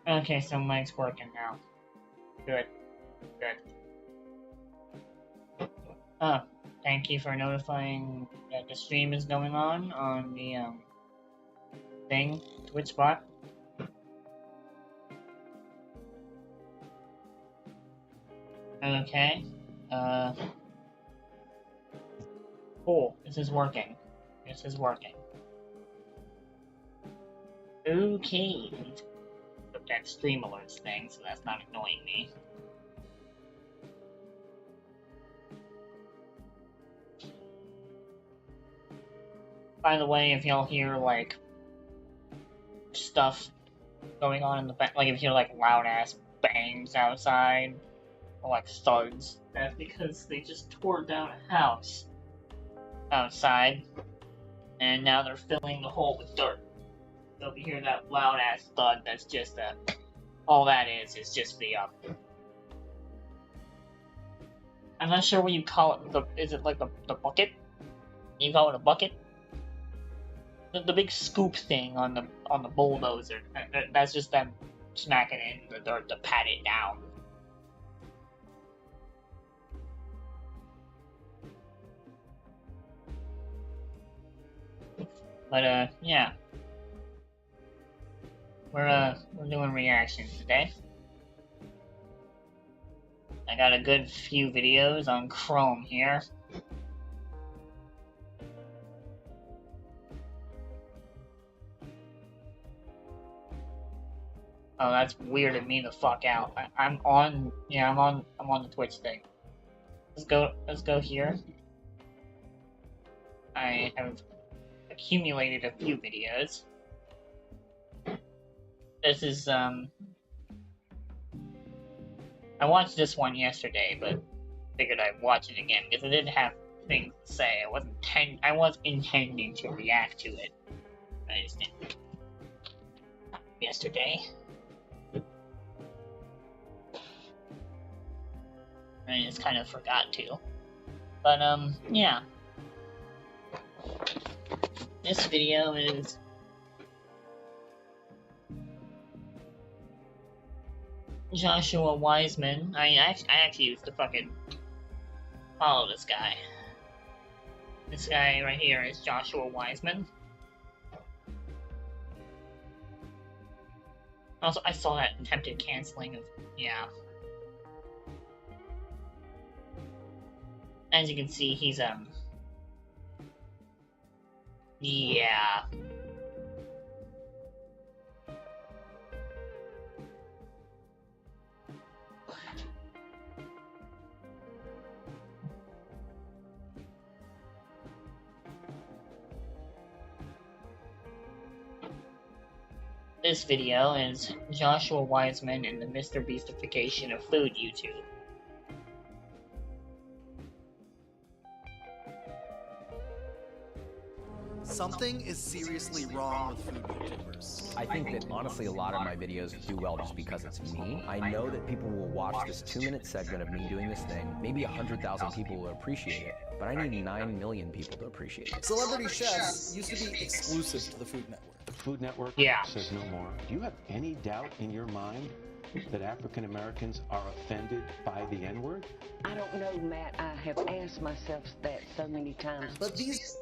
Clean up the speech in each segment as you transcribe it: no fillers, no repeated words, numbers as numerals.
Okay, so mic's working now. Good. Good. Oh, thank you for notifying that the stream is going on the, thing, Twitch bot. Okay. Cool. This is working. This is working. Okay. Put that stream alerts thing, so that's not annoying me. By the way, if y'all hear, like, stuff going on in the back, like if you hear, like, loud-ass bangs outside, or, like, thuds, that's because they just tore down a house outside, and now they're filling the hole with dirt. So if you hear that loud-ass thud, that's just, all that is just the, I'm not sure what you call it, is it like the bucket? You call it a bucket? The big scoop thing on the bulldozer. That's just them smacking it in the dirt to pat it down. But yeah, we're doing reactions today. I got a good few videos on Chrome here. Oh, that's weirded me the fuck out. I'm on the Twitch thing. Let's go here. I have accumulated a few videos. This is I watched this one yesterday, but figured I'd watch it again because I didn't have things to say. I was intending to react to it. I just didn't. Yesterday. I just kind of forgot to. But, yeah. This video is... Joshua Wiseman. I actually used to fucking follow this guy. This guy right here is Joshua Wiseman. Also, I saw that attempted canceling of... Yeah. As you can see, he's, yeah. This video is Joshua Wiseman and the Mr. Beastification of food YouTube. Something is seriously wrong with food YouTubers. I think that honestly a lot of my videos do well just because it's me. I know that people will watch this 2-minute segment of me doing this thing. Maybe 100,000 people will appreciate it, but I need 9 million people to appreciate it. Celebrity chefs used to be exclusive to the Food Network. The Food Network says no more. Do you have any doubt in your mind that African Americans are offended by the N-word? I don't know, Matt. I have asked myself that so many times. But these...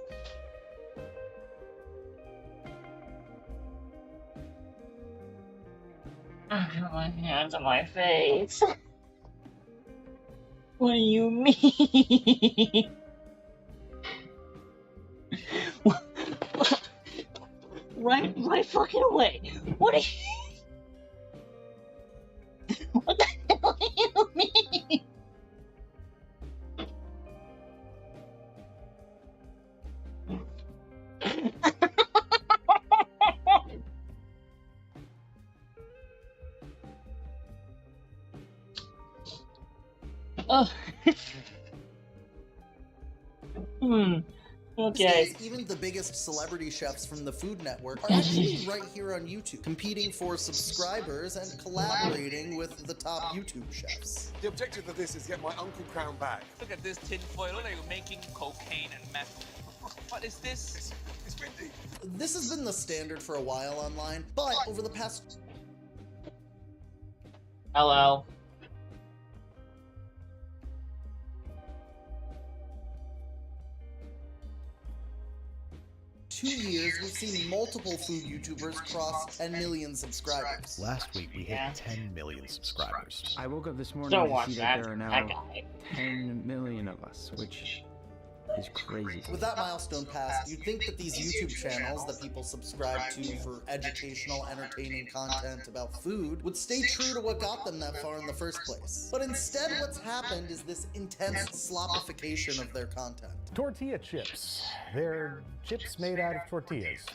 I got my hands on my face. What do you mean? right fucking away. What do you... What the hell do you mean? Oh. Okay. These days, even the biggest celebrity chefs from the Food Network are actually right here on YouTube, competing for subscribers and collaborating with the top YouTube chefs. The objective of this is to get my Uncle Crown back. Look at this tin foil, like you're making cocaine and meth. What is this? It's windy. This has been the standard for a while online, but over the past... Hello. 2 years, we've seen multiple food YouTubers cross 10 million subscribers. Last week, we hit Yeah. 10 million subscribers. I woke up this morning Don't to watch see that. that there are That now guy. 10 million of us, which is crazy. With that milestone passed, you'd think that these YouTube channels that people subscribe to for educational, entertaining content about food would stay true to what got them that far in the first place. But instead, what's happened is this intense slopification of their content. Tortilla chips. They're chips made out of tortillas.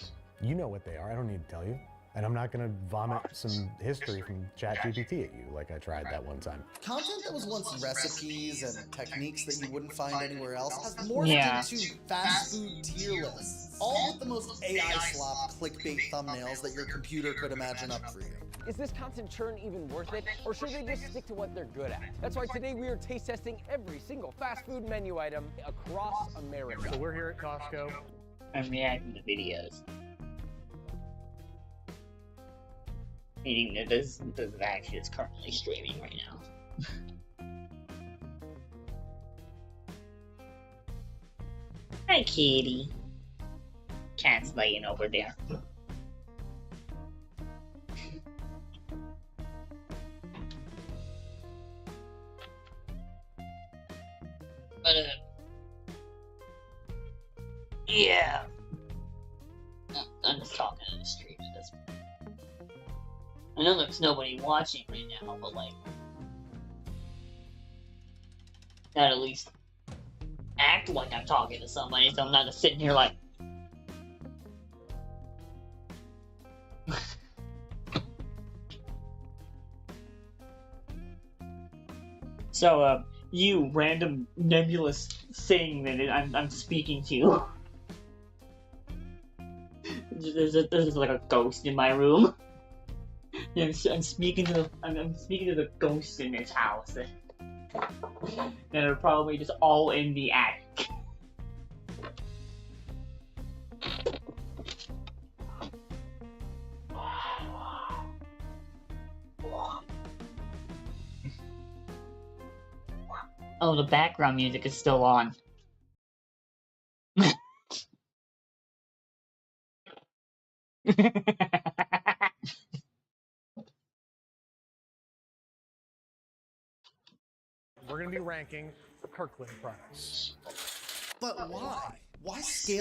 You know what they are, I don't need to tell you. And I'm not gonna vomit some history from ChatGPT at you like I tried that one time. Content that was once recipes and techniques that you wouldn't find anywhere else has morphed Yeah. into fast food tier lists, all with the most AI slop clickbait thumbnails that your computer could imagine up for you. Is this constant churn even worth it, or should they just stick to what they're good at? That's why today we are taste testing every single fast food menu item across America. So we're here at Costco. I'm reacting to videos. Meaning that this actually is currently streaming right now. Hi, kitty. Cat's laying over there. But, yeah. I'm just talking to the stream at this point. I know there's nobody watching right now, but like, gotta at least act like I'm talking to somebody, so I'm not just sitting here like. So, you random nebulous thing that I'm speaking to. There's like a ghost in my room. I'm speaking to the ghosts in this house that are probably just all in the attic. Oh, the background music is still on. We're gonna be ranking Kirkland products. But why? Why scale?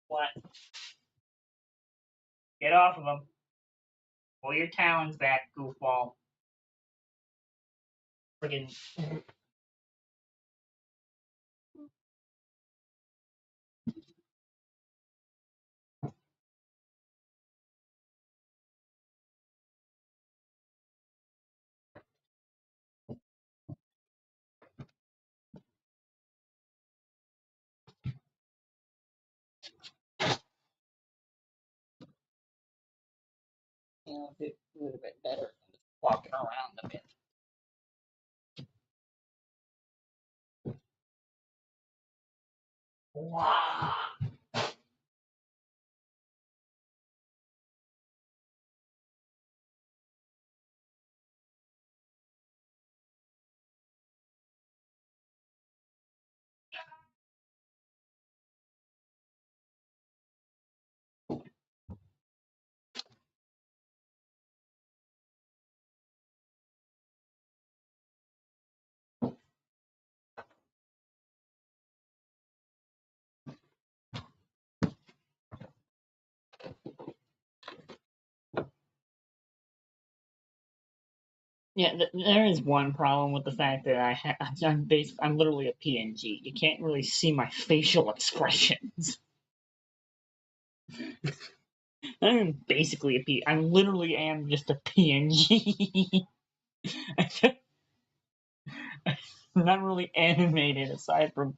What? Get off of him. Pull your talons back, goofball. Friggin'. You know, it would have been better walking around a bit. Wow. Yeah, there is one problem with the fact that I'm literally a PNG. You can't really see my facial expressions. I'm basically a P. I literally am just a PNG. I'm not really animated aside from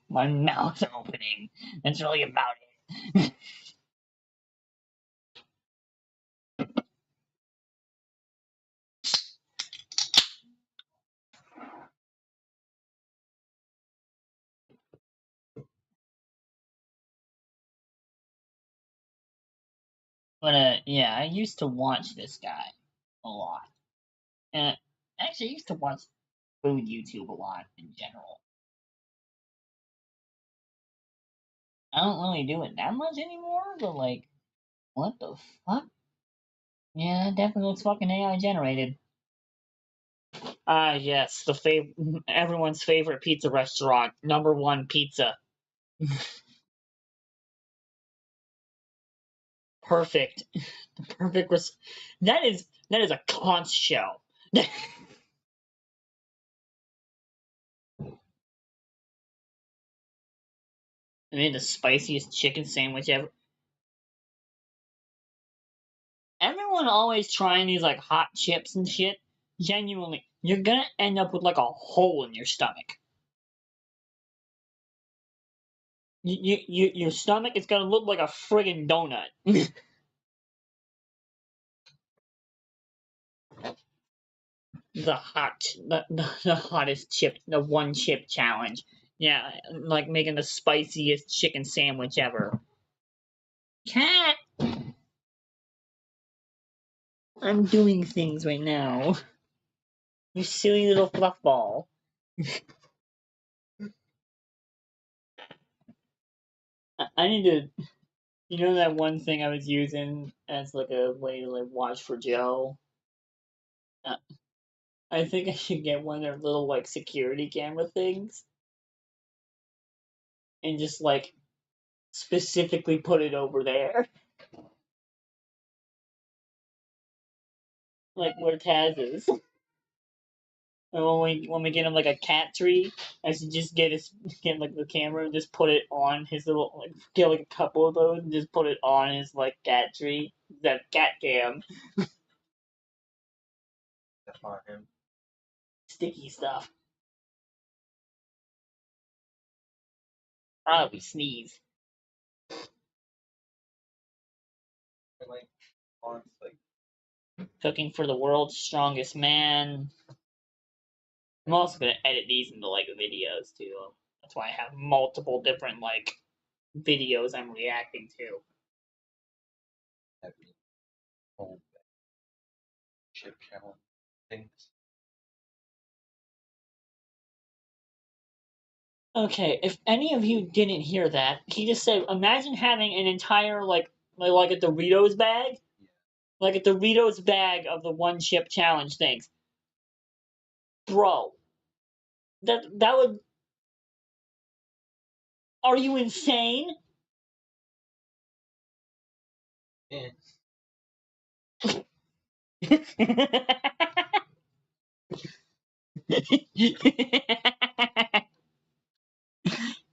my mouth opening. That's really about it. But yeah, I used to watch this guy a lot, and actually I used to watch food YouTube a lot in general. I don't really do it that much anymore, but like, what the fuck? Yeah, that definitely looks fucking AI generated. Ah, yes, everyone's favorite pizza restaurant, number one pizza. Perfect, the perfect. That is a conch shell. I mean, the spiciest chicken sandwich ever. Everyone always trying these like hot chips and shit. Genuinely, you're gonna end up with like a hole in your stomach. Your stomach is gonna look like a friggin' donut. the hottest chip, the one chip challenge. Yeah, like making the spiciest chicken sandwich ever. Cat, I'm doing things right now. You silly little fluff ball. I need to. You know that one thing I was using as like a way to like watch for Joe. Uh, I think I should get one of their little like security camera things, and just like specifically put it over there, like where Taz is. And when we get him like a cat tree, I should just get like the camera and just put it on his little like get like a couple of those and just put it on his like cat tree, that cat cam. That's not him. Sticky stuff. Probably sneeze. Like, on, like, Cooking for the world's strongest man. I'm also gonna edit these into like videos too. That's why I have multiple different like videos I'm reacting to. heavy whole chip challenge things. Okay, if any of you didn't hear that, he just said, imagine having an entire like a Doritos bag, like a Doritos bag of the one chip challenge things, bro. That would. Are you insane? Yeah.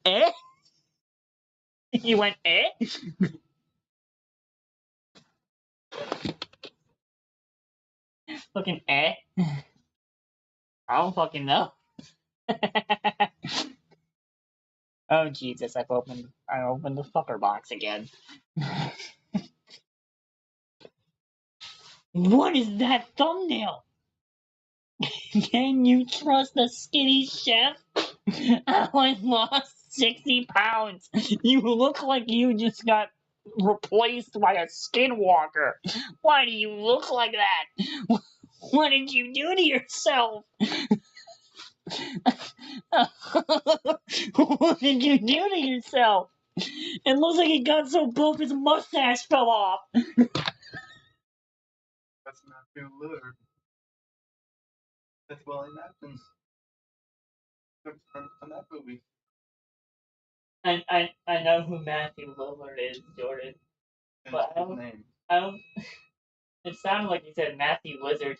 Eh? You went eh? Fucking eh? I don't fucking know. Oh Jesus! I opened the fucker box again. What is that thumbnail? Can you trust the skinny chef? I lost 60 pounds. You look like you just got replaced by a skinwalker. Why do you look like that? What did you do to yourself? What did you do to yourself? It looks like he got so buff his mustache fell off. That's not Matthew Lillard. That's Willie Nelson. From that movie. I know who Matthew Lillard is, Jordan. But I don't. It sounded like you said Matthew Lizard.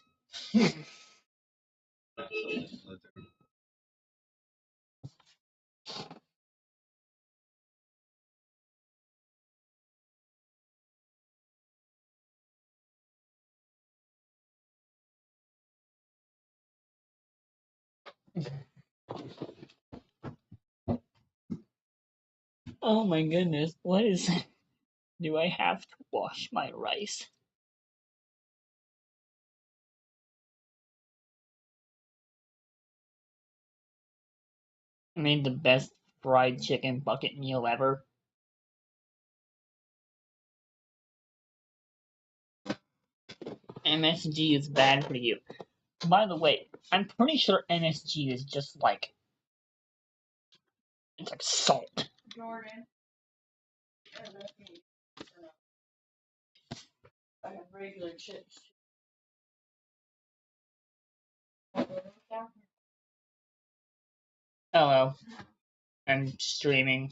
Oh my goodness, what is. Do I have to wash my rice? I made the best fried chicken bucket meal ever. MSG is bad for you. By the way, I'm pretty sure MSG is just like it's like salt. Jordan. I have regular chips. Hello. I'm streaming.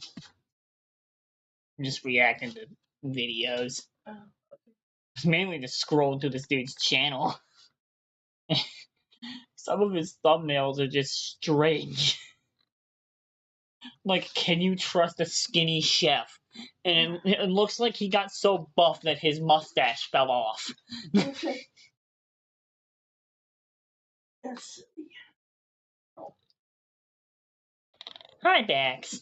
I'm just reacting to videos. Mainly just scroll through this dude's channel. Some of his thumbnails are just strange. Like, can you trust a skinny chef? And it looks like he got so buff that his mustache fell off. Yes. Hi, Dax.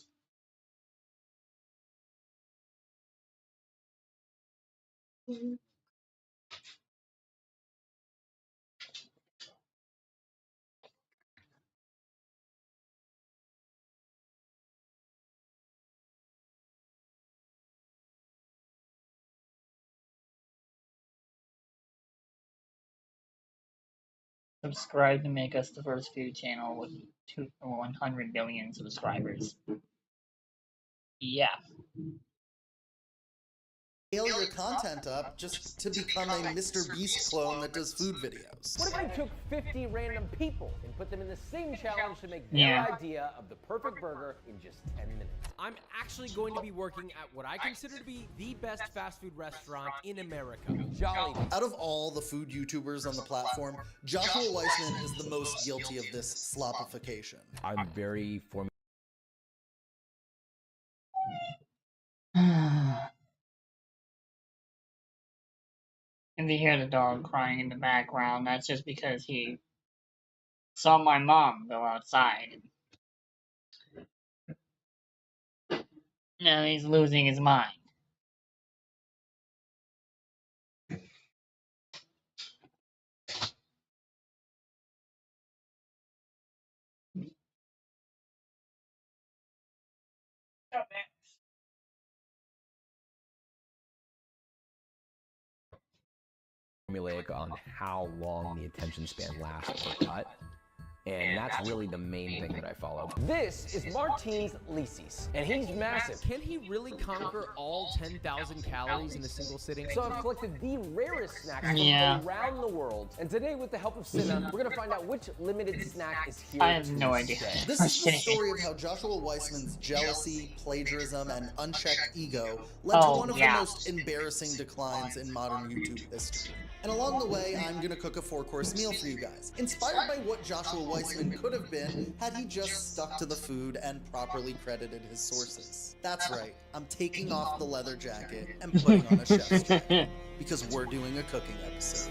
Subscribe to make us the first food channel with 100 billion subscribers. Yeah. Scale your content up just to become a Mr. Beast clone that does food videos. What if I took 50 random people and put them in the same challenge to make their Yeah. idea of the perfect burger in just 10 minutes? I'm actually going to be working at what I consider to be the best fast food restaurant in America. Jolly. Out of all the food YouTubers on the platform, Joshua Weissman is the most guilty of this slopification. I'm very And you hear the dog crying in the background, that's just because he saw my mom go outside. Now he's losing his mind. formulaic on how long the attention span lasts per cut. And that's really the main thing that I follow. This is Martins Lisis, and he's massive. Can he really conquer all 10,000 calories in a single sitting? So I've collected the rarest snacks from Yeah. around the world, and today, with the help of Cinna, we're gonna find out which limited snack is here. I have no idea. This is the story of how Joshua Weissman's jealousy, plagiarism, and unchecked ego led to one of the most embarrassing declines in modern YouTube history. And along the way, I'm gonna cook a 4-course meal for you guys, inspired by what Joshua Weissman could have been had he just stuck to the food and properly credited his sources. That's right, I'm taking off the leather jacket and putting on a chef's jacket, because we're doing a cooking episode.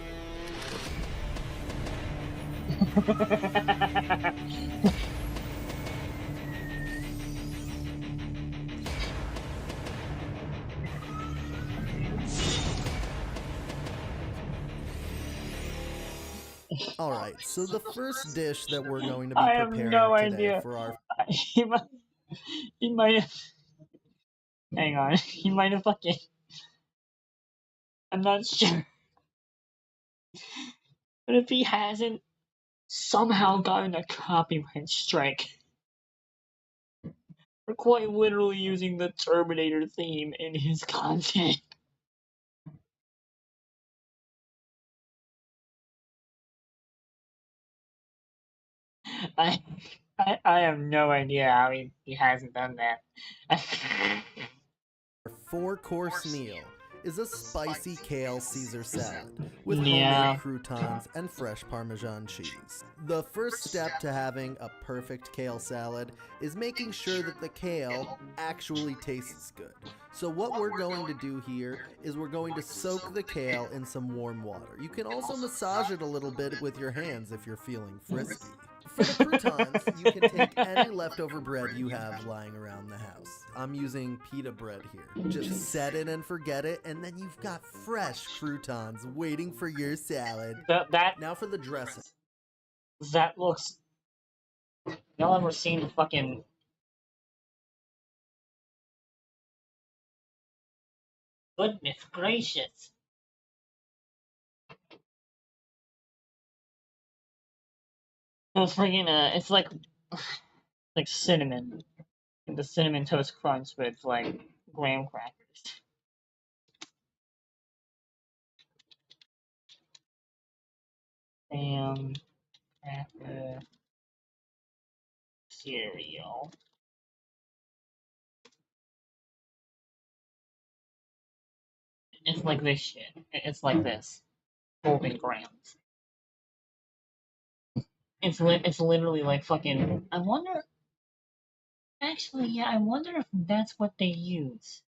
Alright, so the first dish that we're going to be I have preparing no today idea. for our... he might have... Hang on. He might have fucking... I'm not sure. But if he hasn't somehow gotten a copyright strike for quite literally using the Terminator theme in his content. I have no idea how he hasn't done that. Our 4-course meal is a spicy kale Caesar salad with Yeah. homemade croutons and fresh Parmesan cheese. The first step to having a perfect kale salad is making sure that the kale actually tastes good. So what we're going to do here is we're going to soak the kale in some warm water. You can also massage it a little bit with your hands if you're feeling frisky. For the croutons, you can take any leftover bread you have lying around the house. I'm using pita bread here. Just set it and forget it, and then you've got fresh croutons waiting for your salad. Now for the dressing. That looks... Y'all ever seen the fucking... Goodness gracious. It's freaking it's like cinnamon, the cinnamon toast crunch with like graham crackers. Graham cracker cereal. It's like this shit. It's like this. Golden grams. It's literally like fucking. I wonder. Actually, yeah, I wonder if that's what they use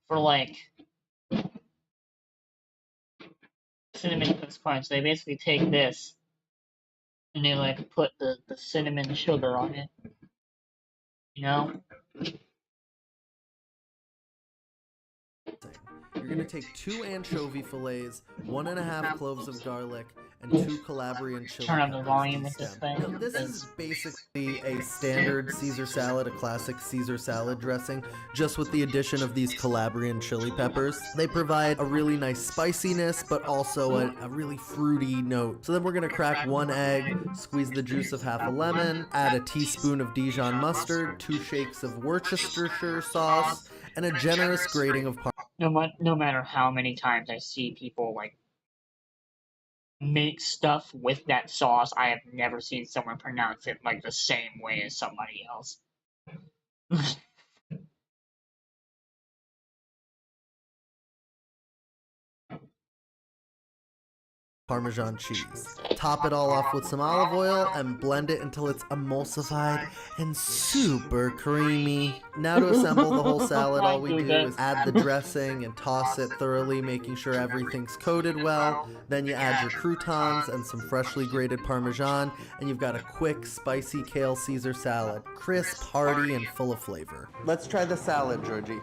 for like cinnamon toast crunch. They basically take this and they like put the cinnamon sugar on it. You know? You're gonna take 2 anchovy fillets, 1.5 cloves of garlic, and 2 Calabrian chili Turn up the peppers volume with this destemmed. thing. Now, this is basically a standard Caesar salad, a classic Caesar salad dressing, just with the addition of these Calabrian chili peppers. They provide a really nice spiciness, but also a really fruity note. So then we're gonna crack 1 egg, squeeze the juice of half a lemon, add a teaspoon of Dijon mustard, 2 shakes of Worcestershire sauce, and a generous grating of No matter how many times I see people like make stuff with that sauce, I have never seen someone pronounce it like the same way as somebody else. Parmesan cheese. Top it all off with some olive oil and blend it until it's emulsified and super creamy. Now to assemble the whole salad, all we do is add the dressing and toss it thoroughly, making sure everything's coated well. Then you add your croutons and some freshly grated Parmesan, and you've got a quick, spicy kale Caesar salad. Crisp, hearty, and full of flavor. Let's try the salad, Georgie.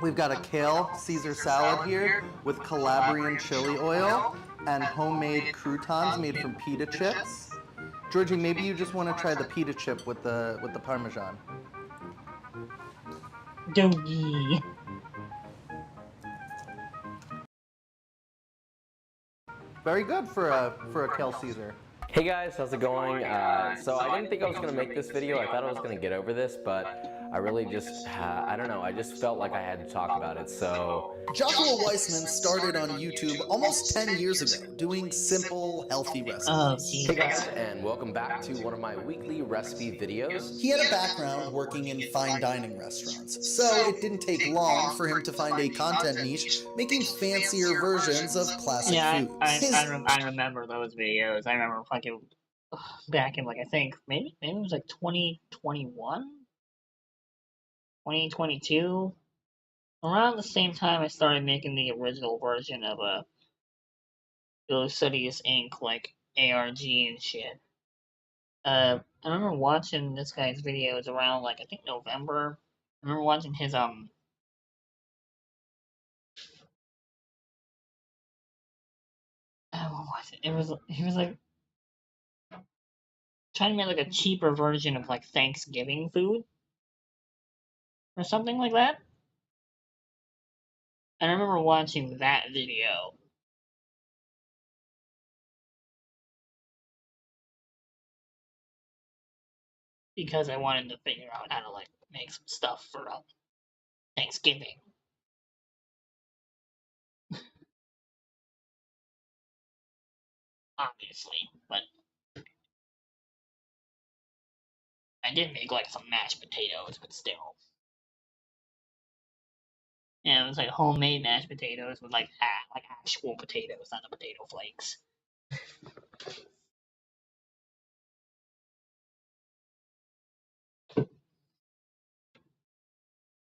We've got a kale Caesar salad here with Calabrian chili oil and homemade croutons made from pita chips. Georgie, maybe you just want to try the pita chip with the Parmesan. Doggy. Very good for a kale Caesar. Hey guys, how's it going? So I didn't think I was going to make this video. I thought I was going to get over this, but I really just, I don't know, I just felt like I had to talk about it, so... Joshua Weissman started on YouTube almost 10 years ago, doing simple, healthy recipes. Hey guys, and welcome back to one of my weekly recipe videos. He had a background working in fine dining restaurants, so it didn't take long for him to find a content niche making fancier versions of classic foods. I remember those videos. I remember fucking back in, like, I think, maybe it was like 2021? 2022, around the same time I started making the original version of GoStudios Inc., like ARG and shit. I remember watching this guy's videos around, like, I think November. I remember watching his what was it? He was like trying to make like a cheaper version of like Thanksgiving food. Or something like that. I remember watching that video. Because I wanted to figure out how to like make some stuff for Thanksgiving. Obviously, but I did make like some mashed potatoes, but still. Yeah, it was like homemade mashed potatoes with like actual potatoes, not the potato flakes.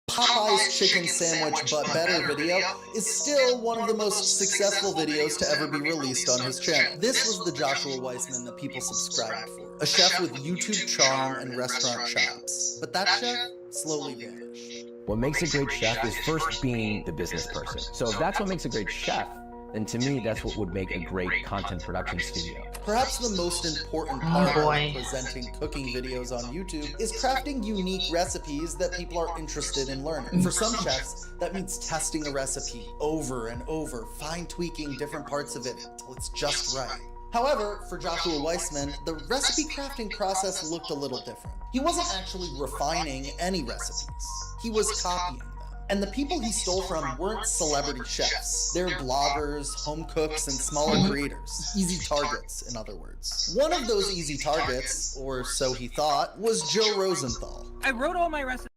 Popeye's chicken sandwich but better video is still one of the most successful videos to ever be released on his channel. This was the Joshua Weissman that people subscribed for. A chef with YouTube charm and restaurant chops. But that chef slowly vanished. What makes a great chef is first being the business person. So if that's what makes a great chef, And to me, that's what would make a great content production studio. Perhaps the most important part of presenting cooking videos on YouTube is crafting unique recipes that people are interested in learning. For some chefs, that means testing a recipe over and over, fine-tweaking different parts of it until it's just right. However, for Joshua Weissman, the recipe crafting process looked a little different. He wasn't actually refining any recipes. He was copying them. And the people he stole from weren't celebrity chefs. They're bloggers, home cooks, and smaller creators. Easy targets, in other words. One of those easy targets, or so he thought, was Joe Rosenthal. I wrote all my recipes.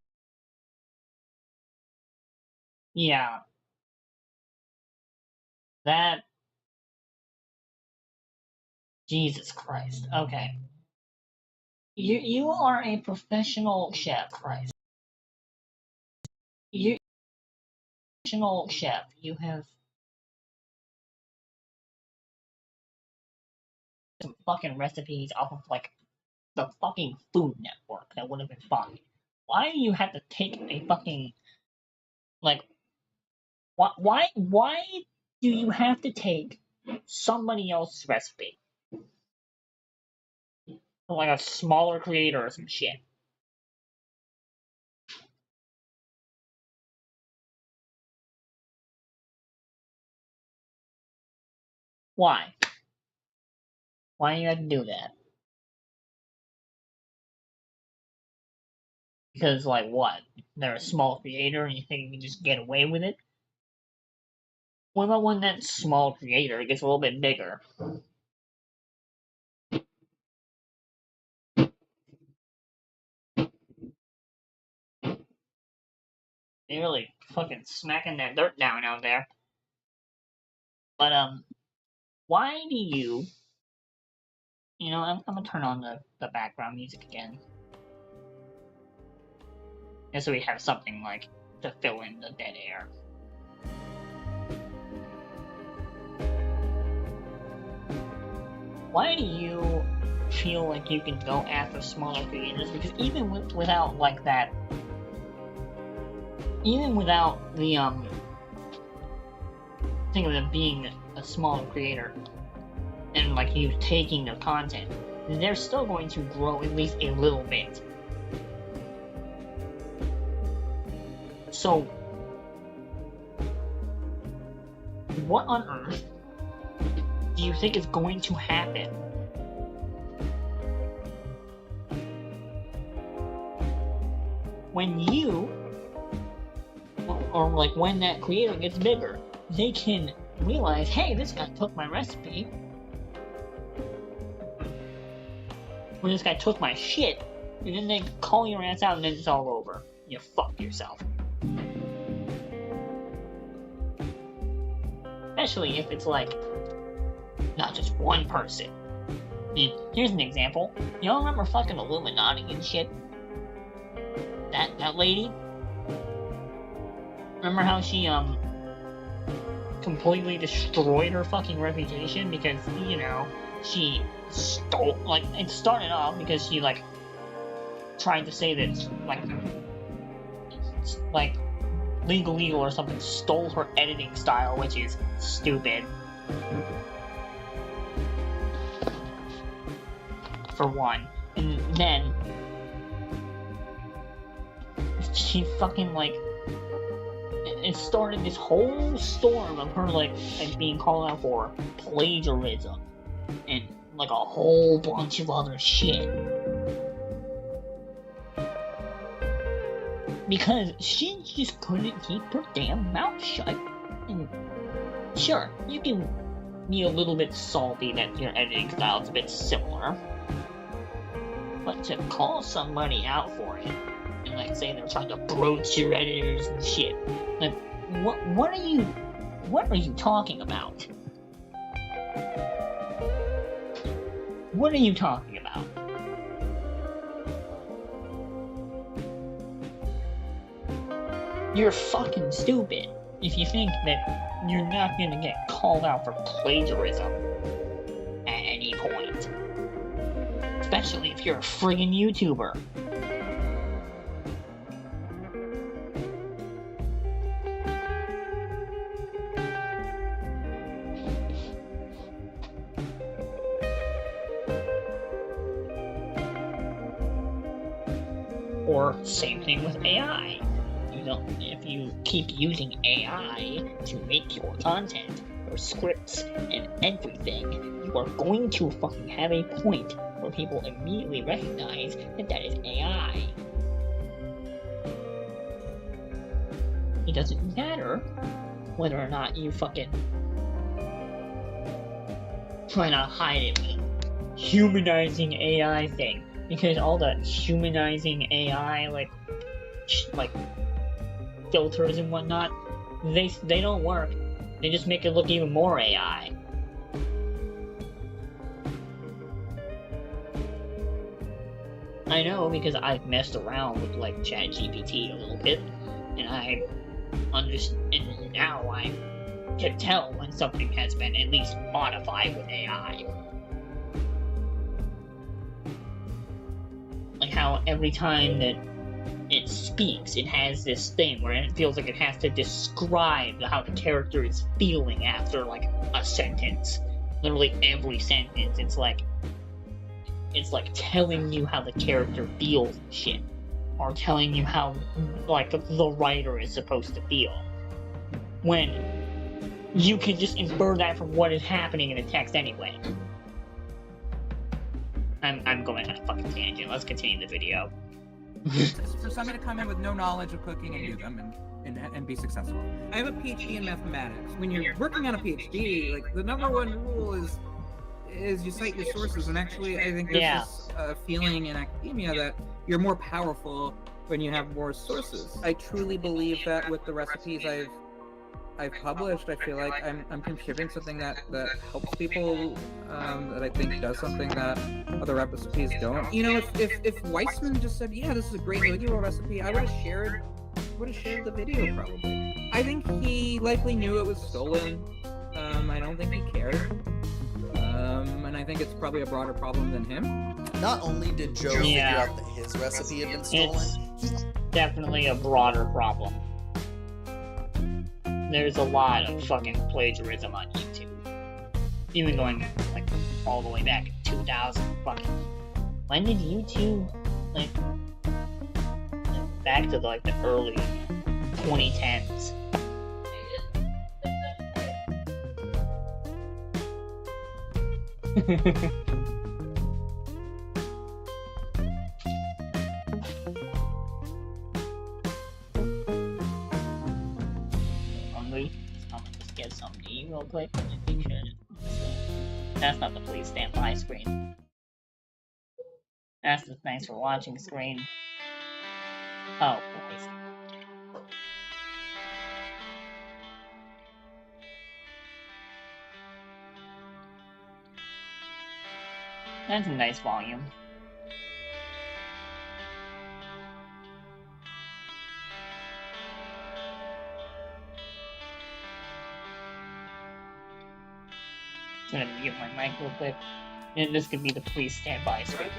Yeah. That... Jesus Christ. Okay. You are a professional chef, Christ. You professional chef. You have some fucking recipes off of like the fucking Food Network that would have been fine. Why do you have to take a fucking like why do you have to take somebody else's recipe? Like a smaller creator or some shit. Why? Why do you have to do that? Because, like, what? They're a small creator and you think you can just get away with it? What about when that small creator gets a little bit bigger? They're really fucking smacking that dirt down out there. But, why do you... You know, I'm gonna turn on the background music again. Just so we have something, like, to fill in the dead air. Why do you feel like you can go after smaller creators? Because even without, like, that... Even without the, thing of them being a smaller creator, and, like, you taking their content, they're still going to grow at least a little bit. So, what on earth do you think is going to happen when you, or like when that creator gets bigger? They can realize, hey, this guy took my recipe, or this guy took my shit, and then they call your ass out and then it's all over. You fucked yourself. Especially if it's like, not just one person. I mean, here's an example. Y'all remember fucking Illuminati and shit? That lady? Remember how she, completely destroyed her fucking reputation because, you know, she stole, like, it started off because she, like, tried to say that, like, Legal or something stole her editing style, which is stupid. For one. And then she fucking, like, it started this whole storm of her, like being called out for plagiarism and, like, a whole bunch of other shit. Because she just couldn't keep her damn mouth shut. And sure, you can be a little bit salty that your editing style is a bit similar, but to call somebody out for it and, like, say they're trying to broach your editors and shit, like, what are you talking about? What are you talking about? You're fucking stupid if you think that you're not gonna get called out for plagiarism at any point. Especially if you're a friggin' YouTuber. Or same thing with AI. If you keep using AI to make your content, your scripts, and everything, you are going to fucking have a point where people immediately recognize that that is AI. It doesn't matter whether or not you fucking try to hide it with humanizing AI thing, because all the humanizing AI like filters and whatnot, they don't work. They just make it look even more AI. I know because I've messed around with like ChatGPT a little bit, and I understand, and now I can tell when something has been at least modified with AI. Like how every time that it speaks, it has this thing where it feels like it has to describe how the character is feeling after like a sentence. Literally every sentence, it's like telling you how the character feels and shit, or telling you how like the writer is supposed to feel. When you can just infer that from what is happening in the text anyway. I'm going on a fucking tangent. Let's continue the video. For somebody to come in with no knowledge of cooking and do them and be successful. I have a PhD in mathematics. When you're working on a PhD, like the number one rule is you cite your sources. And actually, I think there's this feeling in academia that you're more powerful when you have more sources. I truly believe that with the recipes I've published, I feel like I'm contributing something that helps people, that I think does something that other recipes don't. You know, if Weissman just said, yeah, this is a great video recipe, I would have shared the video probably. I think he likely knew it was stolen. I don't think he cared. And I think it's probably a broader problem than him. Not only did Joe figure out that his recipe had been stolen, it's definitely a broader problem. There's a lot of fucking plagiarism on YouTube. Even going like all the way back to 2000 fucking. When did YouTube like back to like the early 2010s? Hungry? I'm gonna just get something to eat real quick. That's not the please stand by screen. That's the thanks for watching screen. Oh, please. That's a nice volume. I'm gonna mute my mic real quick. And this could be the please stand by screen.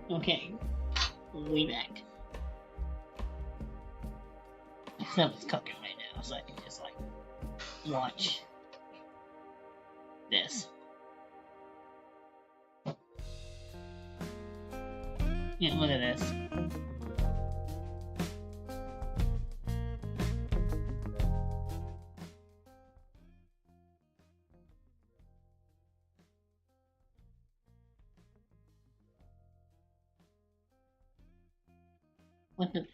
Okay, we back. Someone's cooking right now, so I can just like watch this. Yeah, look at this. What the?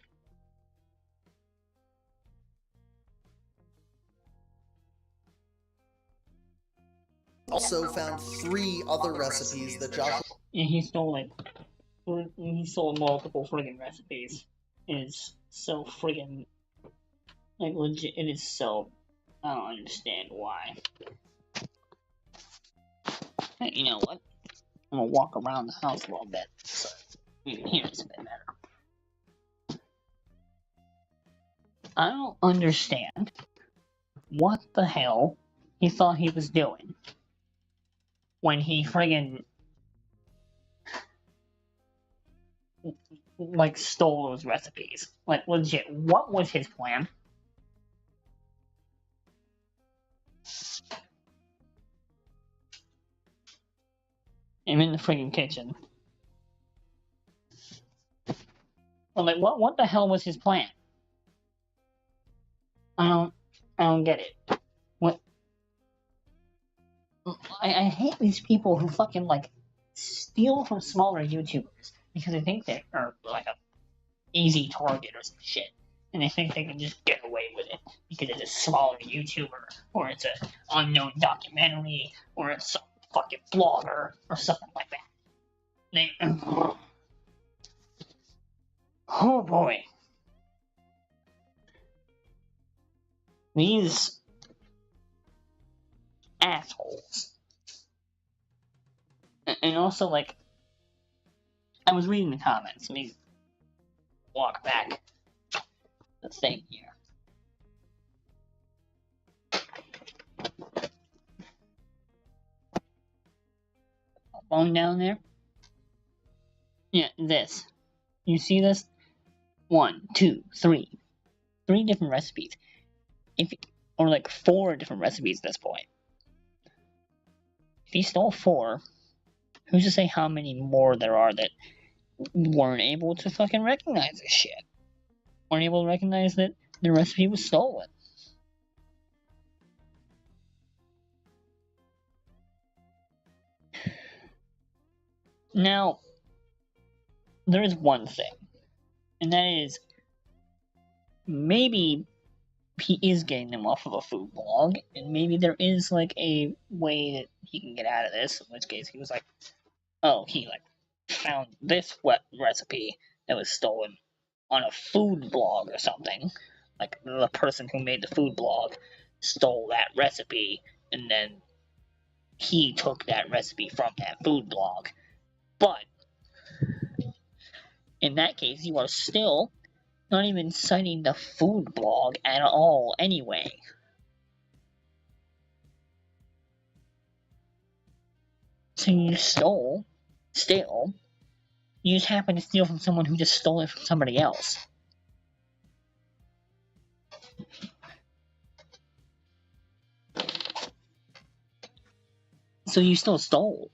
Also found 3 other recipes that Joshua... Yeah, he stole multiple friggin' recipes. It is so friggin' like legit. It is so. I don't understand why. Hey, you know what? I'm gonna walk around the house a little bit so you can hear this a bit better. I don't understand what the hell he thought he was doing when he friggin' like stole those recipes. Like legit, what was his plan? I'm in the friggin' kitchen. Well, like what the hell was his plan? I don't get it. What? I hate these people who fucking like steal from smaller YouTubers because they think they are like a easy target or some shit, and they think they can just get away with it because it's a smaller YouTuber or it's an unknown documentary or it's some fucking blogger or something like that. They, oh boy. These assholes. And also, like, I was reading the comments. Let me walk back the thing here. Phone down there? Yeah, this. You see this? 1, 2, 3. 3 different recipes. Or like 4 different recipes at this point. If he stole 4, who's to say how many more there are that weren't able to fucking recognize this shit? Weren't able to recognize that the recipe was stolen. Now, there is one thing, and that is maybe he is getting them off of a food blog, and maybe there is like a way that he can get out of this, in which case he was like, oh, he like found this recipe that was stolen on a food blog or something. Like the person who made the food blog stole that recipe, and then he took that recipe from that food blog. But in that case, you are still not even citing the food blog at all anyway. So you stole, you just happen to steal from someone who just stole it from somebody else. So you still stole.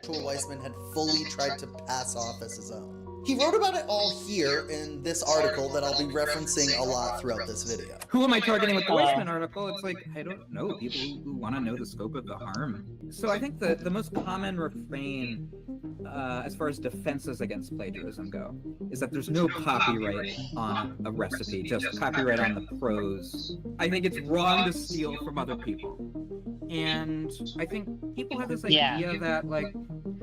Joshua Weissman had fully tried to pass off as his own. He wrote about it all here in this article that I'll be referencing a lot throughout this video. Who am I targeting with the Weissman article? It's like, I don't know, people who want to know the scope of the harm. So I think the most common refrain, as far as defenses against plagiarism go, is that there's no copyright on a recipe, just copyright on the prose. I think it's wrong to steal from other people. And I think people have this idea that, like,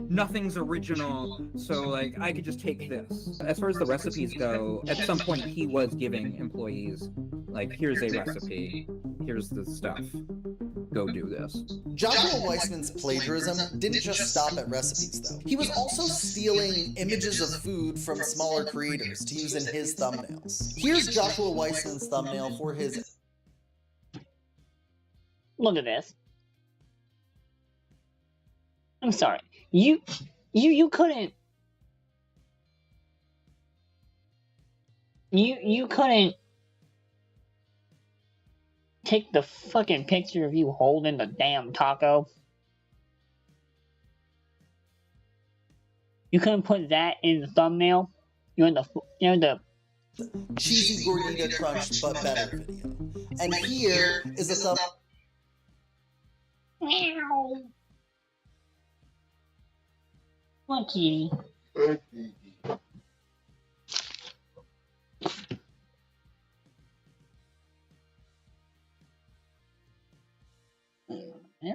nothing's original, so, like, I could just take this. As far as the recipes go, at some point he was giving employees, like, here's a recipe, here's the stuff, go do this. Joshua Weissman's plagiarism didn't just stop at recipes, though. He was also stealing images of food from smaller creators to use in his thumbnails. Here's Joshua Weissman's thumbnail for his... Look at this. I'm sorry. You You couldn't. You couldn't take the fucking picture of you holding the damn taco. You couldn't put that in the thumbnail. You're the cheesy gordita crunch but better video. And here is a thumb. Meow. What kitty? Yeah.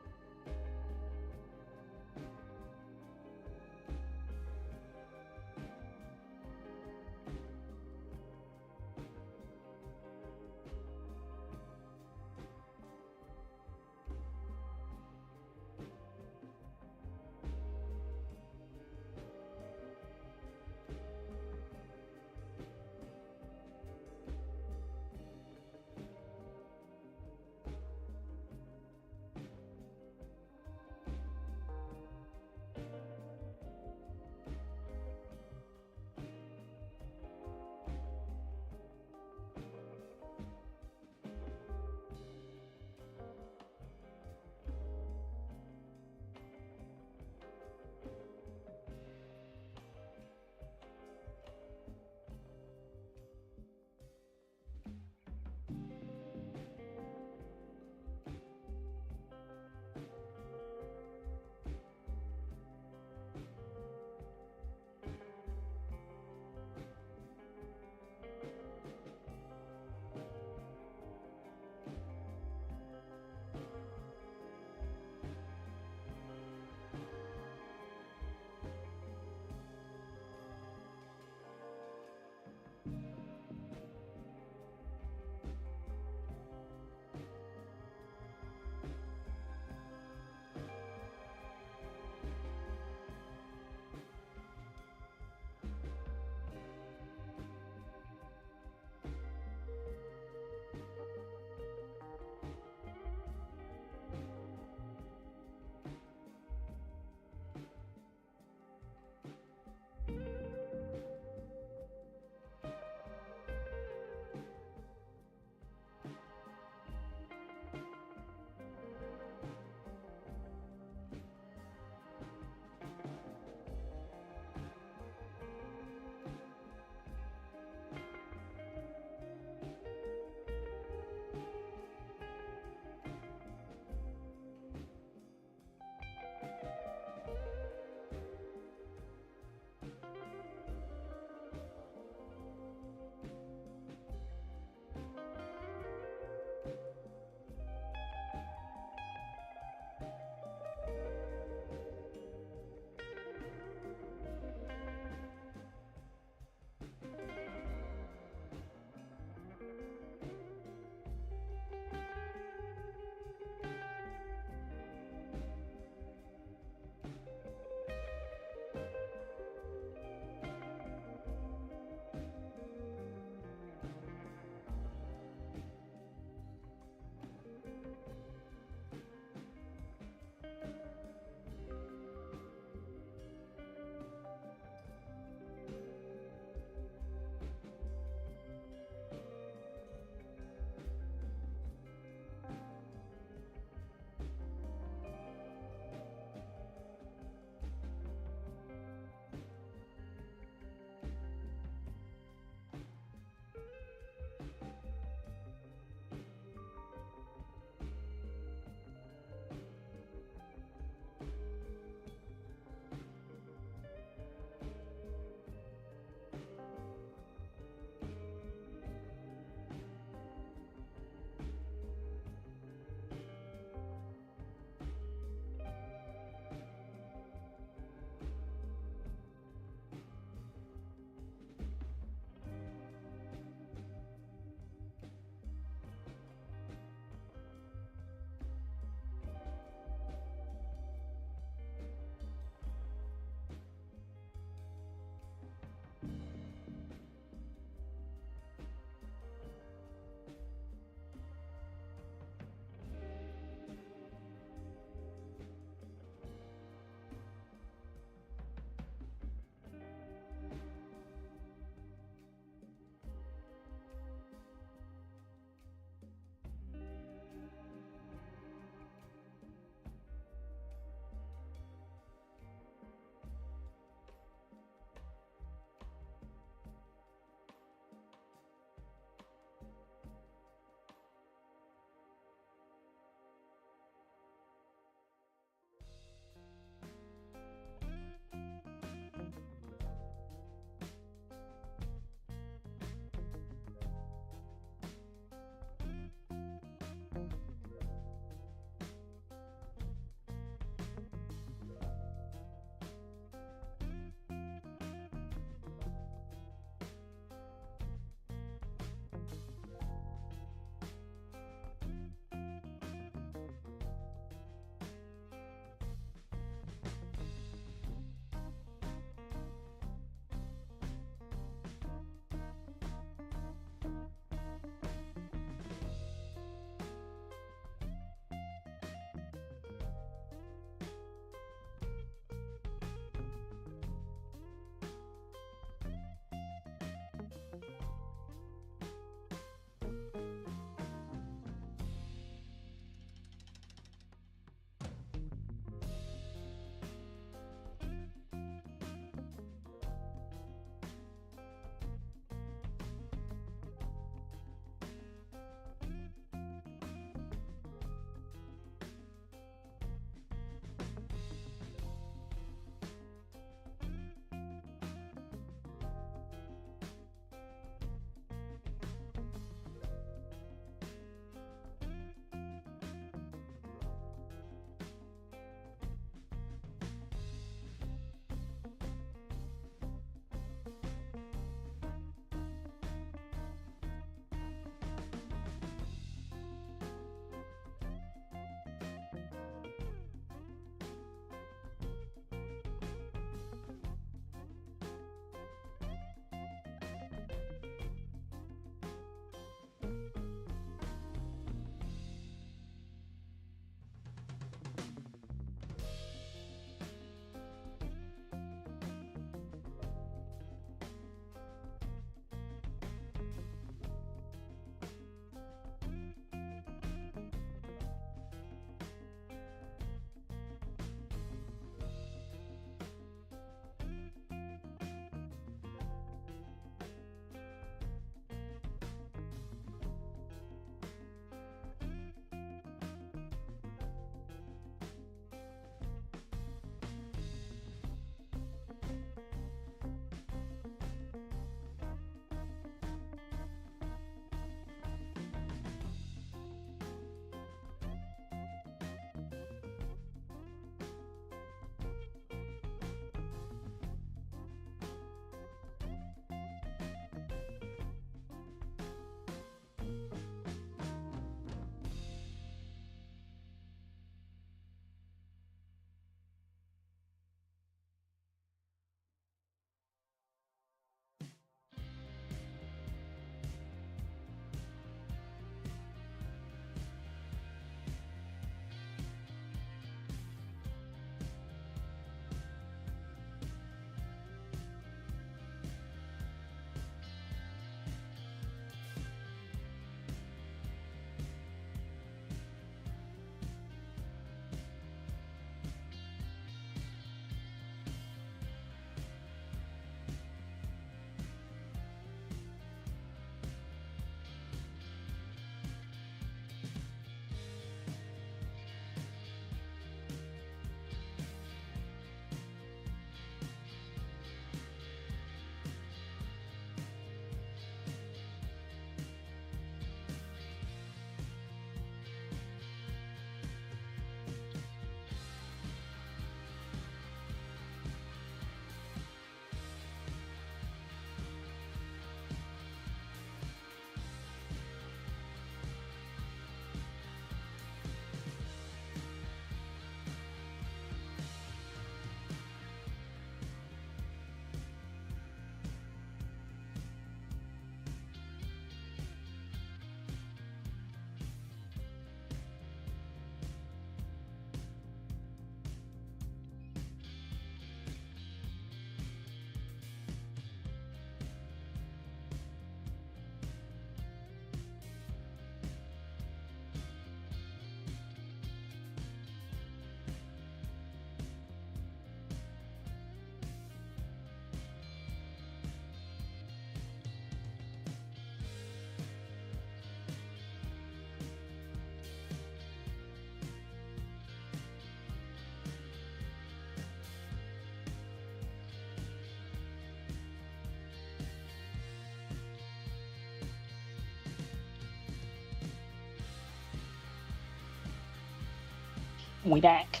We back.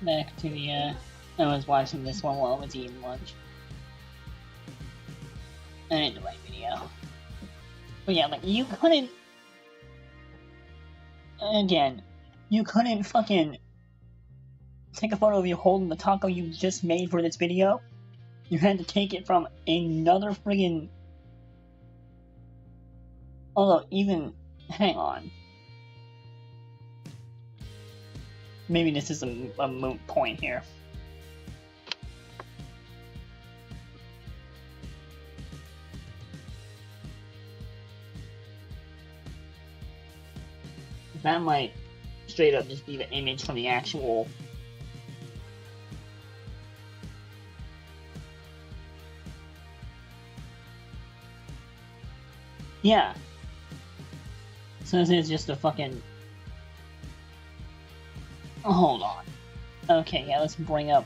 Back to the, I was watching this one while I was eating lunch. I didn't do my video. But yeah, like, you couldn't... Again, you couldn't fucking take a photo of you holding the taco you just made for this video. You had to take it from another friggin'... Although, even... Hang on. Maybe this is a moot point here. That might straight up just be the image from the actual... Yeah. So this is just a fucking... Oh, hold on. Okay, yeah, let's bring up...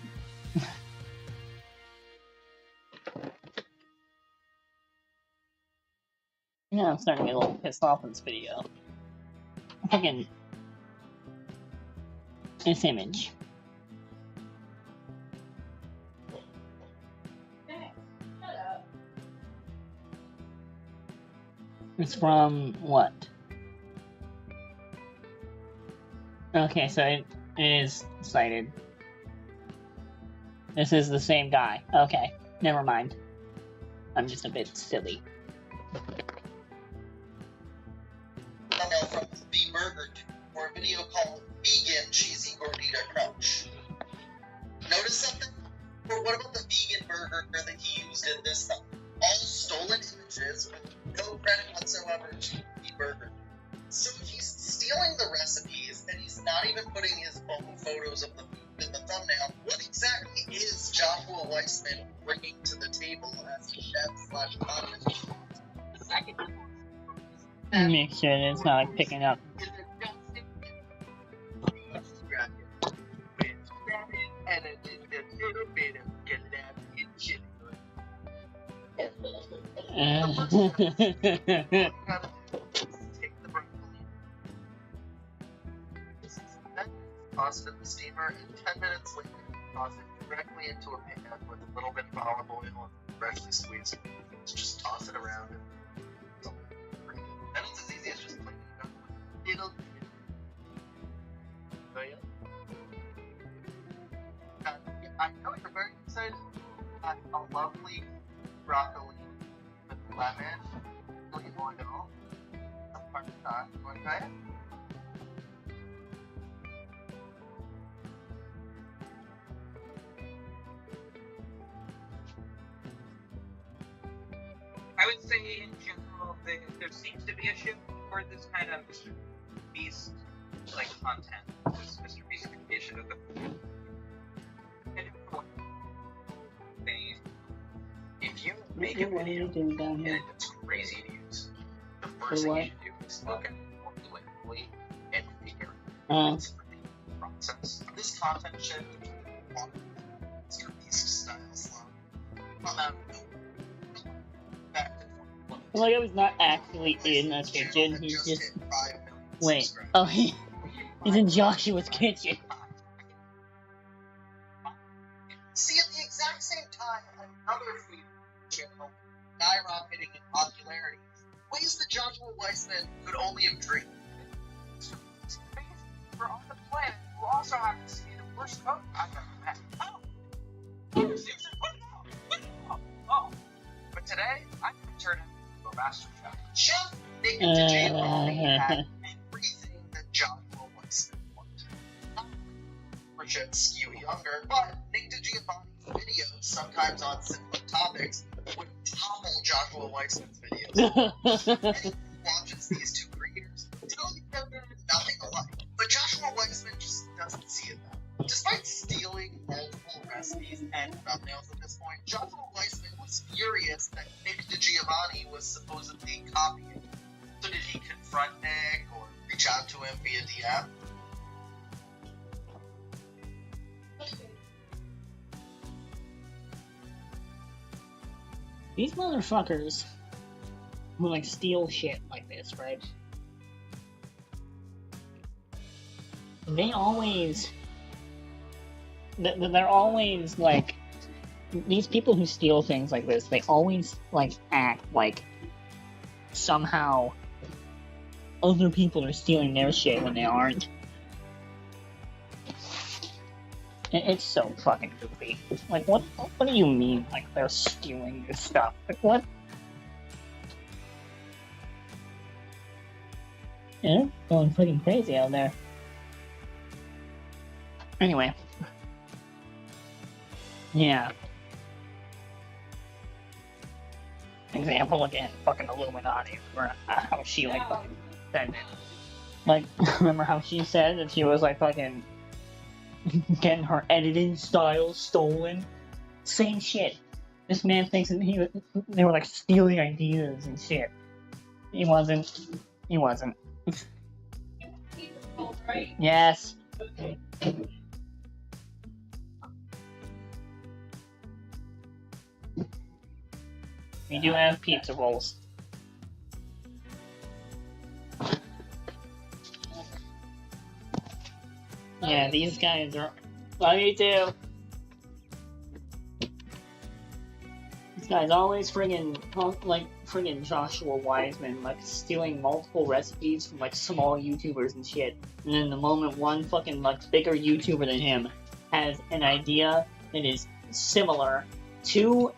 Yeah, I'm starting to get a little pissed off in this video. Fucking... This image. It's from what? Okay, so it is cited. This is the same guy. Okay, never mind. I'm just a bit silly. Thumbnail from the Burger for a video called Vegan Cheesy Gordita Crunch. Notice something? Or what about the vegan burger that he used in this stuff? All stolen images with no credit whatsoever to the burger. So if he's stealing the recipes and he's not even putting his own photos of the food in the thumbnail, what exactly is Joshua Weissman bringing to the table as a chef/content? Make sure that it's not like picking up. And a little bit of Calabrian chili. Take the broccoli, toss it in the steamer, and 10 minutes later, toss it directly into a pan with a little bit of olive oil and freshly squeezed. Just toss it around. And it's as easy as just cleaning it up with a little bit. I know you're very excited at a lovely broccoli with lemon, olive oil, some parmesan. You want to try it? I would say in general there seems to be a shift toward this kind of Mr. Beast like content, this Mr. Beastification of the food. If you make a video and it's crazy to use, the first thing you should do is look at it more blatantly and figure out it's the process. This content shift on Mr. Beast style slum come out of nowhere. Back to 2020. Like I was not actually in a kitchen, he's just... Wait, oh he's in Joshua's kitchen. See, at the exact same time, another food channel skyrocketing in popularity, ways that Joshua Weissman could only have dreamed. For on the planet, you also have to see the worst cook I've ever met. Oh! But today, I'm going to turn into a master chef. Chef Nick DiGiovanni had everything that Joshua Weissman wanted. Not for Chef Skew Younger, but Nick DiGiovanni's videos, sometimes on similar topics, would topple Joshua Weissman's videos. Anyone who watches these two creators tell you that they're nothing alike. But Joshua Weissman just doesn't see it that way. Despite stealing multiple recipes and thumbnails at this point, Joshua Weissman was furious that Nick DiGiovanni was supposedly copying. So did he confront Nick or reach out to him via DM? These motherfuckers will like steal shit like this, right? they always... They're always, like... These people who steal things like this, they always, like, act like somehow other people are stealing their shit when they aren't. It's so fucking goofy. Like, what do you mean, like, they're stealing this stuff? Like, what? Yeah, going fucking crazy out there. Anyway. Yeah. Example again, fucking Illuminati, or how she, like, fucking said it. Like, remember how she said that she was, like, fucking getting her editing style stolen? Same shit. This man thinks that they were, like, stealing ideas and shit. He wasn't. He wasn't. Yes. We do have pizza rolls. Yeah, these guys are... Love you too! This guy's always friggin', like, friggin' Joshua Wiseman, like, stealing multiple recipes from, like, small YouTubers and shit. And then the moment one fucking, like, bigger YouTuber than him has an idea that is similar to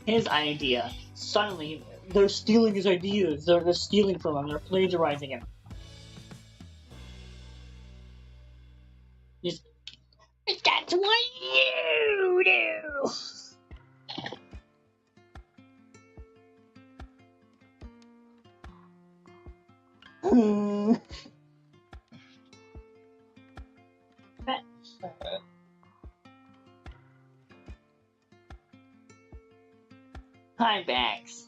his idea, suddenly they're stealing his ideas, they're stealing from him, they're plagiarizing him. Just, that's what you do! Hi, Bax.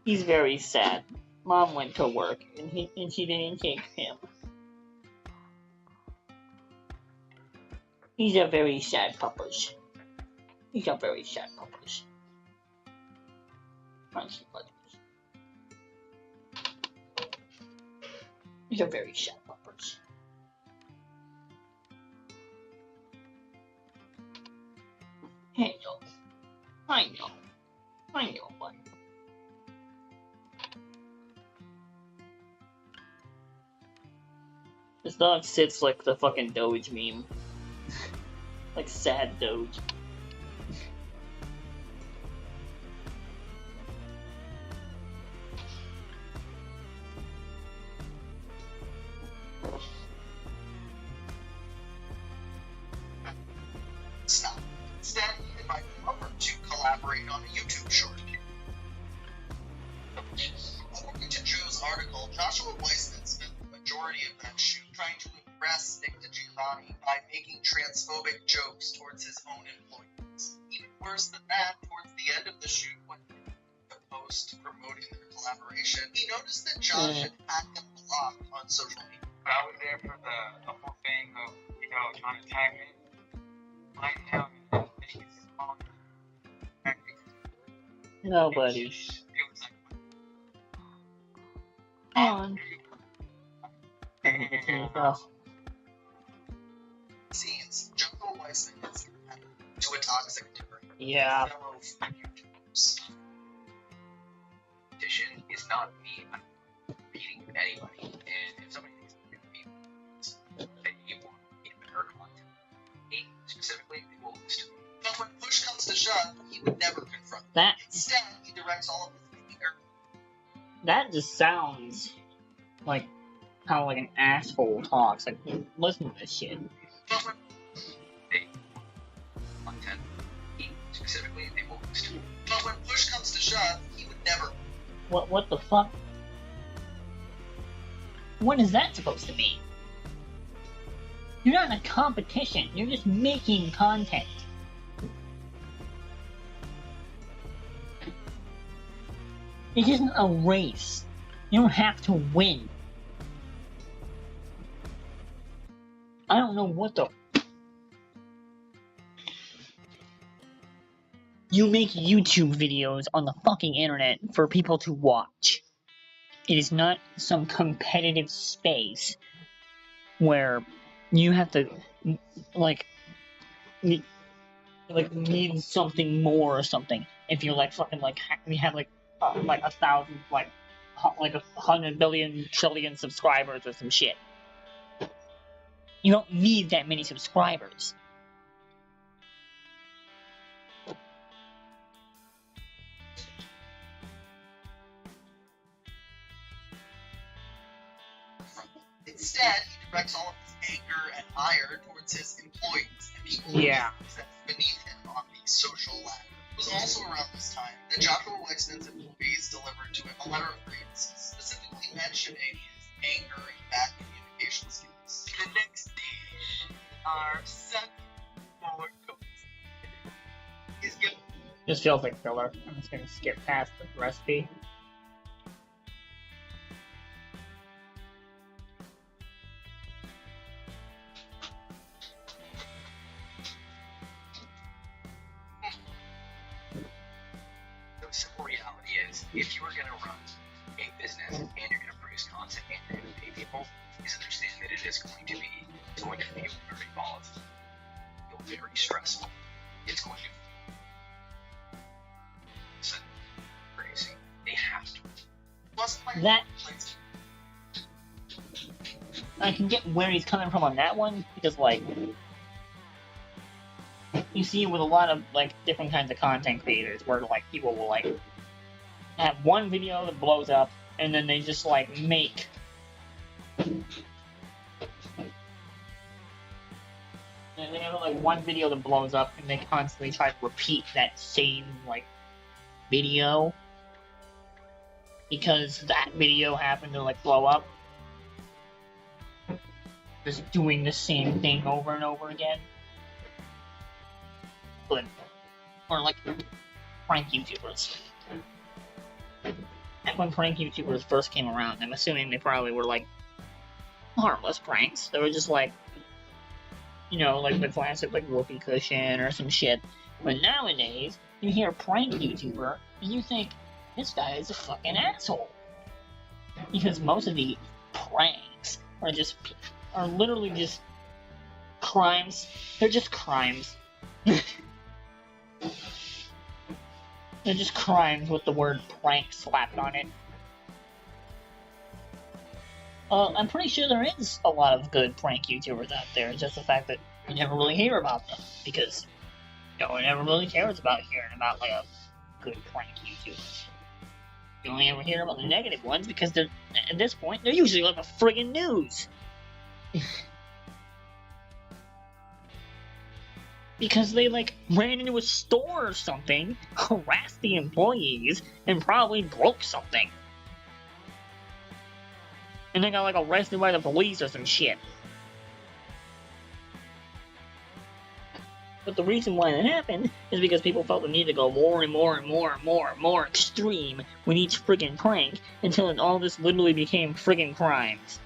He's very sad. Mom went to work, and she didn't take him. He's a very sad puppers. He's a very sad puppers. He's a very sad puppers. Hey, yo. I know, buddy. This dog sits like the fucking Doge meme. Like sad Doge. Stop. Instead, he invited him over to collaborate on a YouTube short. According to Joe's article, Joshua Weissman spent the majority of that shoot trying to impress Nick DiGiovanni by making transphobic jokes towards his own employees. Even worse than that, towards the end of the shoot, when the post promoting their collaboration, he noticed that Josh had had him blocked on social media. I was there for the whole thing of, trying to tag me. Right now, No, buddy. Come on. Scenes. Joshua Weissman is to a toxic degree. Yeah. Competition is not me. I'm competing with anybody, and if somebody thinks they're going to be then you want to get better content. Me, specifically, they will lose to me. But when push comes to shove, he would never confront them. That. Instead, he directs all of his anger. That just sounds like how like an asshole talks. Like, listen to this shit. Content. Me, specifically, they will lose to me. But when push comes to shove, he would never. What the fuck? What is that supposed to mean? You're not in a competition. You're just making content. It isn't a race. You don't have to win. I don't know what the... You make YouTube videos on the fucking internet for people to watch. It is not some competitive space where you have to like need something more or something. If you're like fucking like you have like 1,000 like 100 billion trillion subscribers or some shit. You don't need that many subscribers. Instead, he directs all of his anger and ire towards his employees and people beneath him on the social ladder. It was also around this time that Joshua Weissman's employees delivered to him a letter of grievances, specifically mentioning his anger and bad communication skills. The next dish are 7 more cooks. He's good. This feels like filler. I'm just gonna skip past the recipe. Simple reality is, if you are going to run a business and you're going to produce content and you're going to pay people, please understand that it is going to feel very volatile, feel very stressful. It's going to be crazy. They have to. Plus, that I can get where he's coming from on that one, because like you see with a lot of like different kinds of content creators where like people will like have one video that blows up and then they just like make and they have like one video that blows up and they constantly try to repeat that same like video because that video happened to like blow up, just doing the same thing over and over again. Or like prank YouTubers. Back when prank YouTubers first came around, I'm assuming they probably were like harmless pranks. They were just like, you know, like the classic like whoopee cushion or some shit. But nowadays, you hear prank YouTuber and you think this guy is a fucking asshole. Because most of the pranks are literally just crimes. They're just crimes. They're just crimes with the word prank slapped on it. I'm pretty sure there is a lot of good prank YouTubers out there, just the fact that you never really hear about them, because no one ever really cares about hearing about like a good prank YouTuber. You only ever hear about the negative ones because they're, at this point, they're usually like the friggin' news. Because they, like, ran into a store or something, harassed the employees, and probably broke something. And they got, like, arrested by the police or some shit. But the reason why that happened is because people felt the need to go more and more and more and more and more extreme with each friggin' prank until all this literally became friggin' crimes.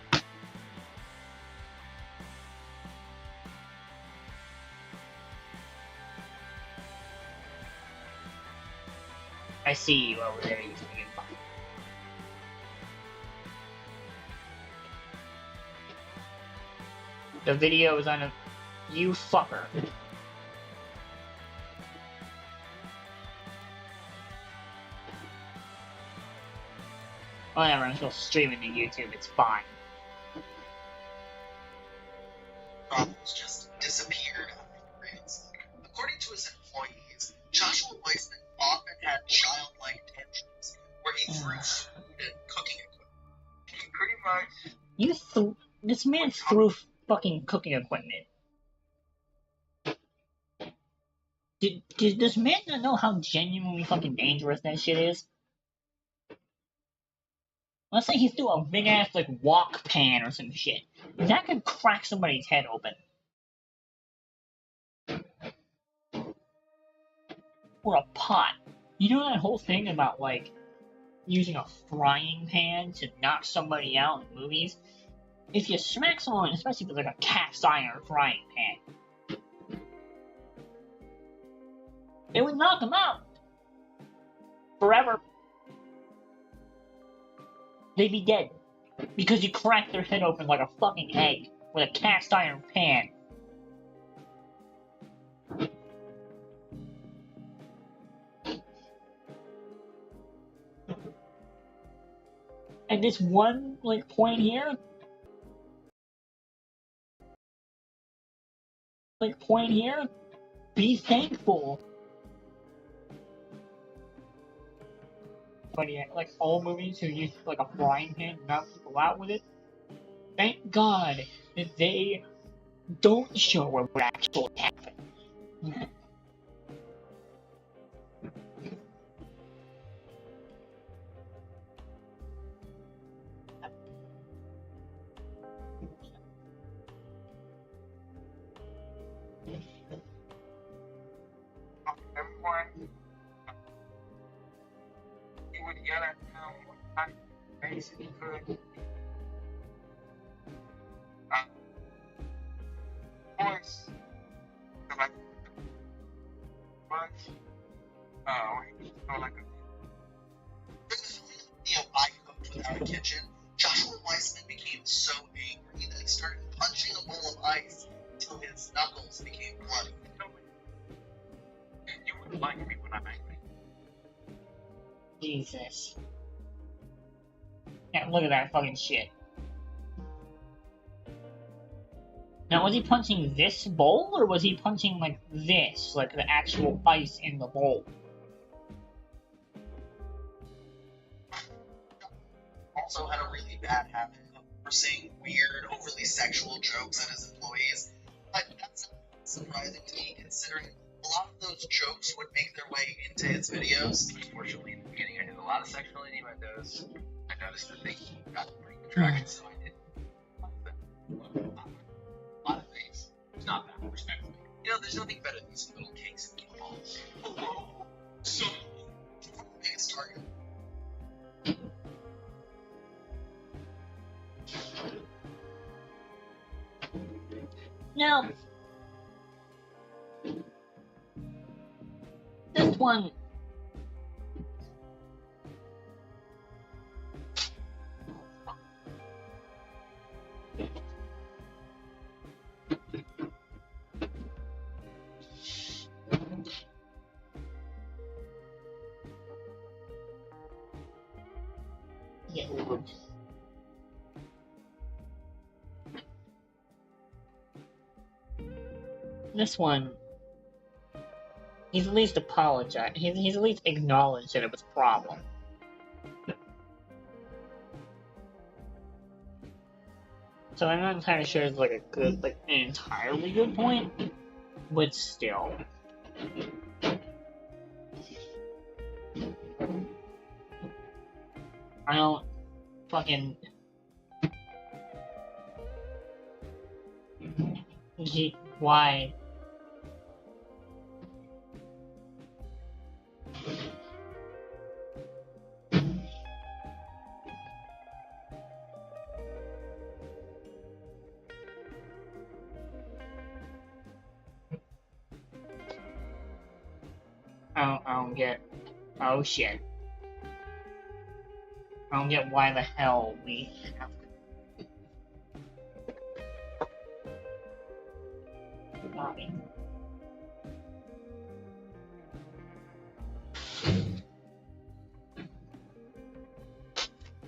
I see you over there, you friggin' fuck. The video is on a... You fucker. Whatever, I'm still streaming to YouTube, it's fine. Just disappeared after the grades. According to his employees, Joshua Weissman often had childlike tantrums where he threw food and cooking equipment. He pretty much... This man threw fucking cooking equipment. Did this man not know how genuinely fucking dangerous that shit is? Let's say he threw a big ass like wok pan or some shit. That could crack somebody's head open. Or a pot. You know that whole thing about like using a frying pan to knock somebody out in movies? If you smack someone, especially with like a cast iron frying pan, it would knock them out. Forever. They'd be dead. Because you cracked their head open like a fucking egg. with a cast iron pan. And this one, like, point here, be thankful. But yeah, like all movies who use like a frying pan and knock people out with it, thank God that they don't show what actually happened. Everyone, he would yell at them as fast as he could. Voice, like, like I cooked without a kitchen. Joshua Weissman became so angry that he started punching a bowl of ice until his knuckles became bloody. You wouldn't like me when I'm angry. Jesus. Yeah, look at that fucking shit. Now, was he punching this bowl, or was he punching, like, this? Like, the actual ice in the bowl? Also had a really bad habit of saying weird, overly sexual jokes at his employees. But that's not surprising to me, considering a lot of those jokes would make their way into his videos. Unfortunately, in the beginning, I did a lot of sexual innuendos. I noticed that they got pretty attraction, so I did a lot of things. It's not that, respectfully. You know, there's nothing better than these little cakes and meatballs. Oh, so biggest target. Now, this one, yeah. This one, he's at least apologized. He's at least acknowledged that it was a problem. So I'm not entirely sure it's like a good, like an entirely good point, but still. I don't fucking. Why? I don't get. Oh shit. I don't get why the hell we have to. Nothing.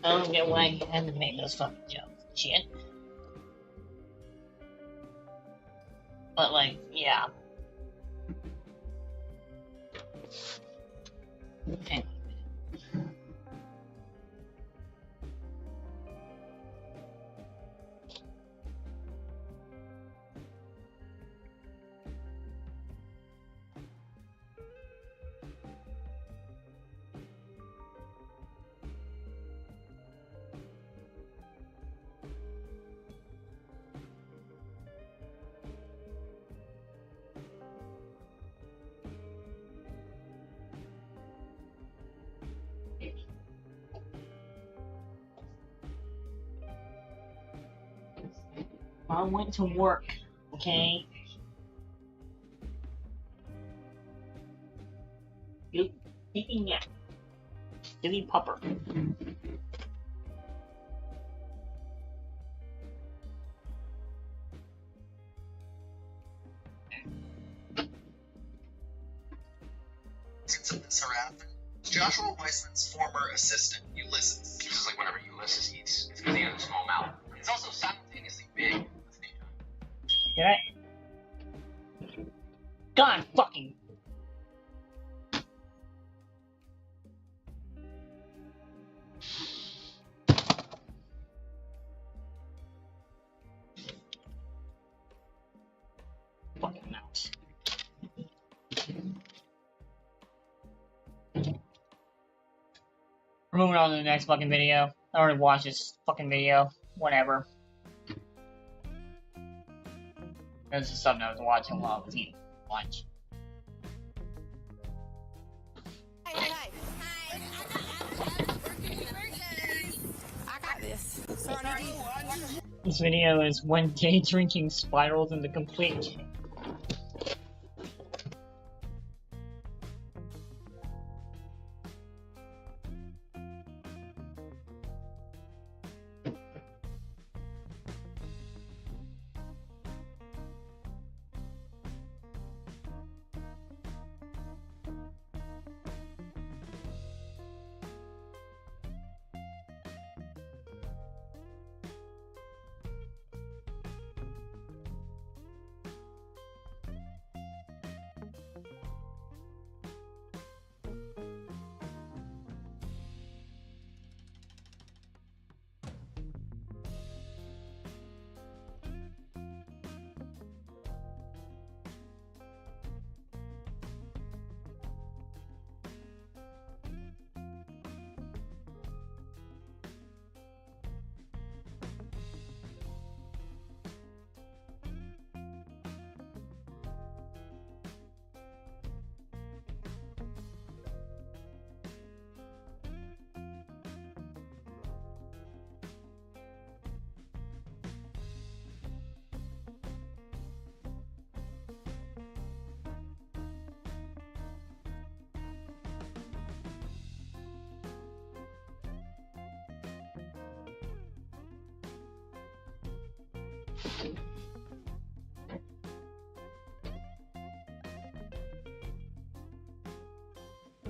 I don't get why he had to make those fucking jokes. Shit. But like, yeah. Okay. I went to work, okay? You speaking yet? Silly pupper. Since this harassment, Joshua Weissman's former assistant, Ulysses. It's just like whenever Ulysses eats, it's because he has a small mouth. It's also simultaneously big at the same time. Did I? God fucking. Fucking mouse. We're moving on to the next fucking video. I already watched this fucking video. Whatever. This is something I was watching while I was eating lunch. Hi. I got this. This video is when day drinking spirals into complete.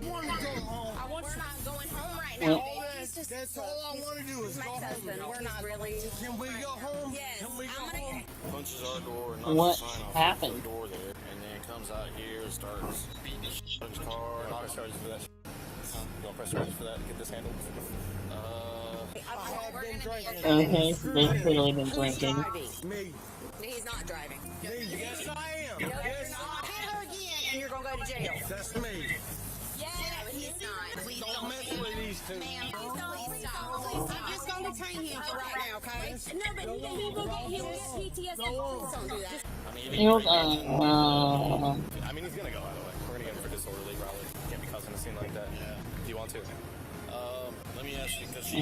We're not going home right now. That's all I want to do is go home. We're not really. Can we go home? Yes. Can we go I'm gonna home? Punches our door and knocks What the sign off happened? the door there, and then comes out here and starts beating the shit out of his car. Not a charges for that. You want to press charges for that? Get this handled. I have been drinking. Okay, so they've clearly been drinking. Me. He's not driving. Me. Yes, I am. No, you're Yes. not. Hit her again, and you're gonna go to jail. That's me. Yeah, he's not. Please Don't mess with these two. Ma'am, please stop. I'm just gonna detain him for right now, okay? No, but he will get him PTSD. Please don't do that. I mean, he's gonna go either way. We're gonna get him for disorderly, probably. Can't be causing a scene like that. Yeah. Do you want to? Let me ask you, because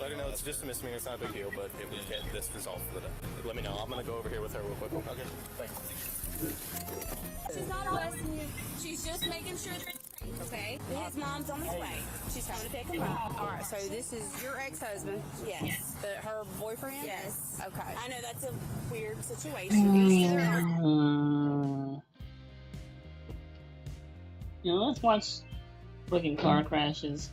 let her know it's just a misdemeanor, it's not a big deal, but if we get this resolved for the day, let me know. I'm gonna go over here with her real quick. Okay, thanks. She's not arresting you. She's just making sure that okay? His mom's on his way. She's coming to pick him up. All right, so this is your ex-husband? Yes. Her boyfriend? Yes. Okay. I know that's a weird situation. Let's watch fucking car crashes.